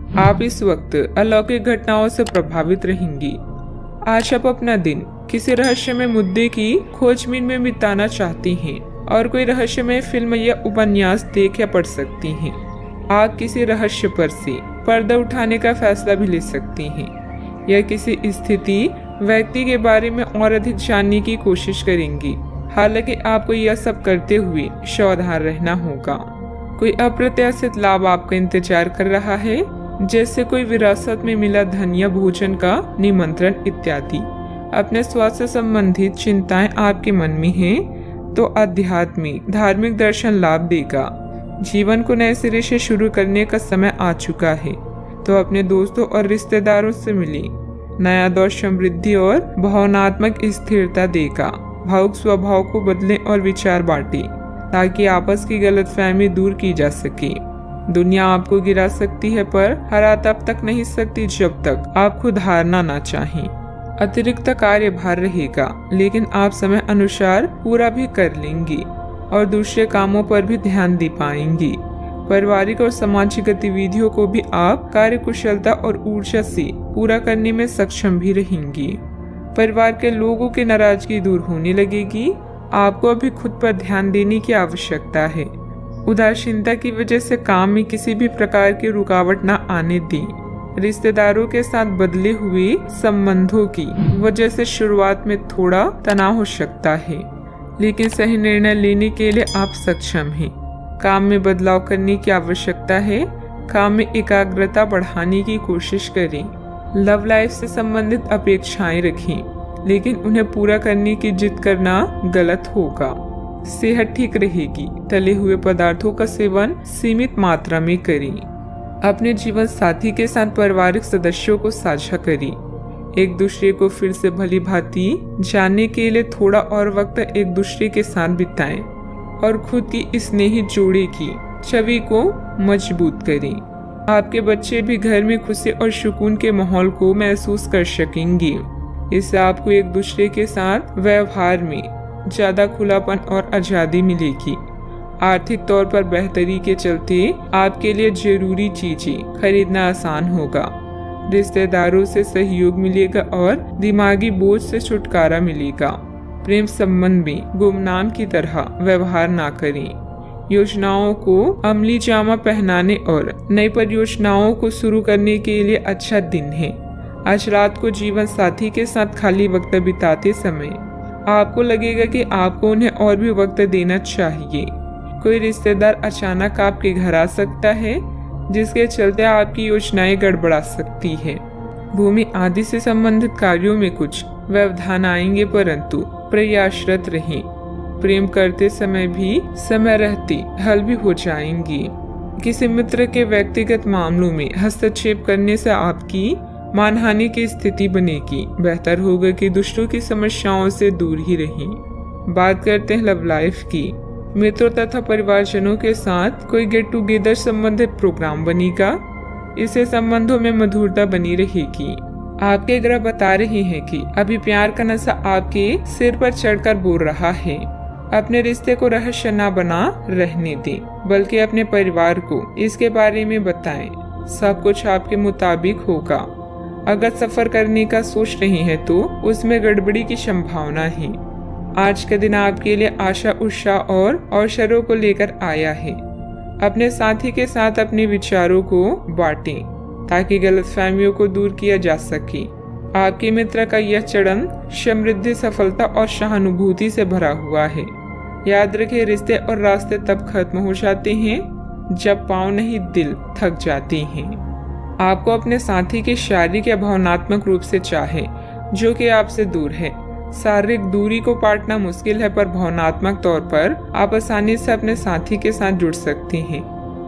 आप इस वक्त अलौकिक घटनाओं से प्रभावित रहेंगी। आज आप अपना दिन किसी रहस्यमय मुद्दे की खोजबीन में बिताना चाहती हैं और कोई रहस्यमय फिल्म या उपन्यास देख या पढ़ सकती हैं। आप किसी रहस्य पर से पर्दा उठाने का फैसला भी ले सकती हैं या किसी स्थिति व्यक्ति के बारे में और अधिक जानने की कोशिश करेंगी। हालांकि आपको यह सब करते हुए सावधान रहना होगा। कोई अप्रत्याशित लाभ आपका इंतजार कर रहा है, जैसे कोई विरासत में मिला धन या भोजन का निमंत्रण इत्यादि। अपने स्वास्थ्य संबंधित चिंताएं आपके मन में हैं, तो आध्यात्मिक धार्मिक दर्शन लाभ देगा। जीवन को नए सिरे से शुरू करने का समय आ चुका है, तो अपने दोस्तों और रिश्तेदारों से मिले। नया दौर समृद्धि और भावनात्मक स्थिरता देगा। भावुक स्वभाव को बदलें और विचार बांटें, ताकि आपस की गलतफहमी दूर की जा सके। दुनिया आपको गिरा सकती है, पर हरा तब तक नहीं सकती जब तक आप खुद हारना ना चाहें। अतिरिक्त कार्यभार रहेगा, लेकिन आप समय अनुसार पूरा भी कर लेंगी और दूसरे कामों पर भी ध्यान दे पाएंगी। पारिवारिक और सामाजिक गतिविधियों को भी आप कार्यकुशलता और ऊर्जा से पूरा करने में सक्षम भी रहेंगी। परिवार के लोगों की नाराजगी दूर होने लगेगी। आपको अभी खुद पर ध्यान देने की आवश्यकता है। उदासीनता की वजह से काम में किसी भी प्रकार की रुकावट न आने दें। रिश्तेदारों के साथ बदले हुए संबंधों की वजह से शुरुआत में थोड़ा तनाव हो सकता है, लेकिन सही निर्णय लेने के लिए आप सक्षम हैं। काम में बदलाव करने की आवश्यकता है। काम में एकाग्रता बढ़ाने की कोशिश करें। लव लाइफ से संबंधित अपेक्षाएं रखें, लेकिन उन्हें पूरा करने की जिद करना गलत होगा। सेहत ठीक रहेगी। तले हुए पदार्थों का सेवन सीमित मात्रा में करें। अपने जीवन साथी के साथ पारिवारिक सदस्यों को साझा करें। एक दूसरे को फिर से भली भांति जानने के लिए थोड़ा और वक्त एक दूसरे के साथ बिताएं और खुद की स्नेही जोड़ी की छवि को मजबूत करें। आपके बच्चे भी घर में खुशी और सुकून के माहौल को महसूस कर सकेंगे। इससे आपको एक दूसरे के साथ व्यवहार में ज्यादा खुलापन और आजादी मिलेगी। आर्थिक तौर पर बेहतरी के चलते आपके लिए जरूरी चीजें खरीदना आसान होगा। रिश्तेदारों से सहयोग मिलेगा और दिमागी बोझ से छुटकारा मिलेगा। प्रेम संबंध में गुमनाम की तरह व्यवहार ना करें। योजनाओं को अमली जामा पहनाने और नई परियोजनाओं को शुरू करने के लिए अच्छा दिन है। आज रात को जीवन साथी के साथ खाली वक्त बिताते समय आपको लगेगा कि आपको उन्हें और भी वक्त देना चाहिए। कोई रिश्तेदार अचानक आपके घर आ सकता है, जिसके चलते आपकी योजनाएं गड़बड़ा सकती है। भूमि आदि से संबंधित कार्यों में कुछ व्यवधान आएंगे, परंतु प्रयासरत रहें। प्रेम करते समय भी समय रहते हल भी हो जाएंगी। किसी मित्र के व्यक्तिगत मामलों में हस्तक्षेप करने से आपकी मानहानि की स्थिति बनेगी। बेहतर होगा कि दूसरों की समस्याओं से दूर ही रहें। बात करते हैं लव लाइफ की। मित्रों तथा परिवारजनों के साथ कोई गेट टुगेदर संबंधित प्रोग्राम बनेगा। इससे संबंधों में मधुरता बनी रहेगी। आपके ग्रह बता रहे हैं कि अभी प्यार का नशा आपके सिर पर चढ़कर बोल रहा है। अपने रिश्ते को रहस्य न बना रहने दें, बल्कि अपने परिवार को इसके बारे में बताएं। सब कुछ आपके मुताबिक होगा। अगर सफर करने का सोच रहे हैं तो उसमें गड़बड़ी की संभावना है। आज का दिन आपके लिए आशा उत्साह और अवसरों को लेकर आया है। अपने साथी के साथ अपने विचारों को बांटें, ताकि गलतफहमियों को दूर किया जा सके। आपके मित्र का यह चरण समृद्धि, सफलता और सहानुभूति से भरा हुआ है। याद रखें, रिश्ते और रास्ते तब खत्म हो जाते हैं जब पांव नहीं दिल थक जाते हैं। आपको अपने साथी के शारीरिक या भावनात्मक रूप से चाहे जो कि आपसे दूर है। शारीरिक दूरी को पाटना मुश्किल है, पर भावनात्मक तौर पर आप आसानी से अपने साथी के साथ जुड़ सकते हैं।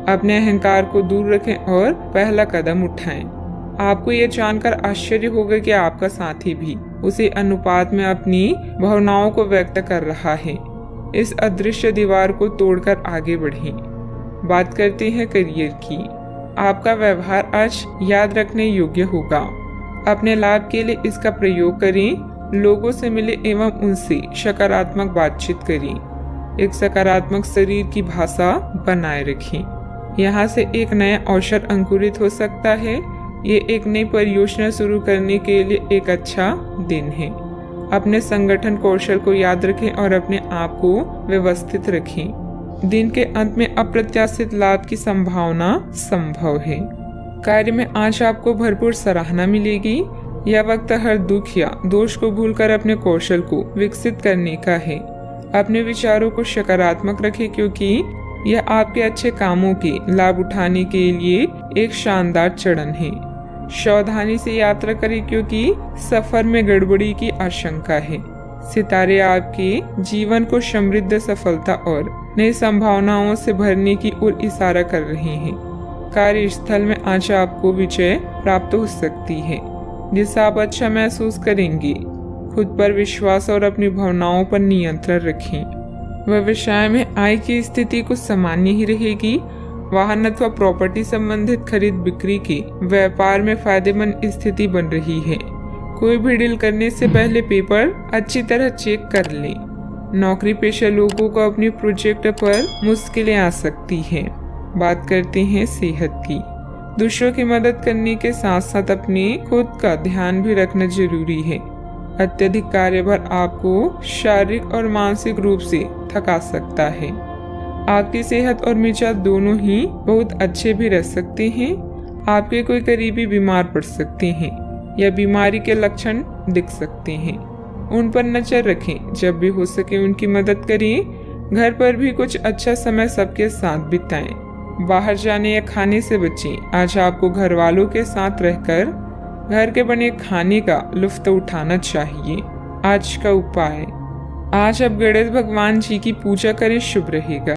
अपने अहंकार को दूर रखें और पहला कदम उठाएं। आपको ये जानकर आश्चर्य होगा कि आपका साथी भी उसी अनुपात में अपनी भावनाओं को व्यक्त कर रहा है। इस अदृश्य दीवार को तोड़कर आगे बढ़ें। बात करते हैं करियर की। आपका व्यवहार आज याद रखने योग्य होगा। अपने लाभ के लिए इसका प्रयोग करें। लोगों से मिले एवं उनसे सकारात्मक बातचीत करें। एक सकारात्मक शरीर की भाषा बनाए रखें। यहाँ से एक नया अवसर अंकुरित हो सकता है। ये एक नई परियोजना शुरू करने के लिए एक अच्छा दिन है। अपने संगठन कौशल को याद रखें और अपने आप को व्यवस्थित रखें। दिन के अंत में अप्रत्याशित लाभ की संभावना संभव है। कार्य में आज आपको भरपूर सराहना मिलेगी। यह वक्त हर दुख या दोष को भूलकर अपने कौशल को विकसित करने का है। अपने विचारों को सकारात्मक रखें, क्योंकि यह आपके अच्छे कामों के लाभ उठाने के लिए एक शानदार चरण है। सावधानी से यात्रा करें, क्योंकि सफर में गड़बड़ी की आशंका है। सितारे आपके जीवन को समृद्ध, सफलता और नई संभावनाओं से भरने की ओर इशारा कर रहे हैं। कार्यस्थल में आज आपको विजय प्राप्त हो सकती है, जिससे आप अच्छा महसूस करेंगे। खुद पर विश्वास और अपनी भावनाओं पर नियंत्रण रखें। व्यवसाय में आय की स्थिति कुछ सामान्य ही रहेगी। वाहन अथवा प्रॉपर्टी संबंधित खरीद बिक्री के व्यापार में फायदेमंद स्थिति बन रही है। कोई भी डील करने से पहले पेपर अच्छी तरह चेक कर लें। नौकरी पेशा लोगों को अपनी प्रोजेक्ट पर मुश्किलें आ सकती हैं। बात करते हैं सेहत की। दूसरों की मदद करने के साथ साथ अपने खुद का ध्यान भी रखना जरूरी है। अत्यधिक कार्यभार आपको शारीरिक और मानसिक रूप से थका सकता है। आपकी सेहत और मिजाज दोनों ही बहुत अच्छे भी रह सकते हैं। आपके कोई करीबी बीमार पड़ सकते हैं या बीमारी के लक्षण दिख सकते हैं। उन पर नजर रखें। जब भी हो सके उनकी मदद करें। घर पर भी कुछ अच्छा समय सबके साथ बिताएं। बाहर जाने या खाने से बचें। आज आपको घर वालों के साथ रहकर घर के बने खाने का लुत्फ उठाना चाहिए। आज का उपाय, आज आप गणेश भगवान जी की पूजा करें, शुभ रहेगा।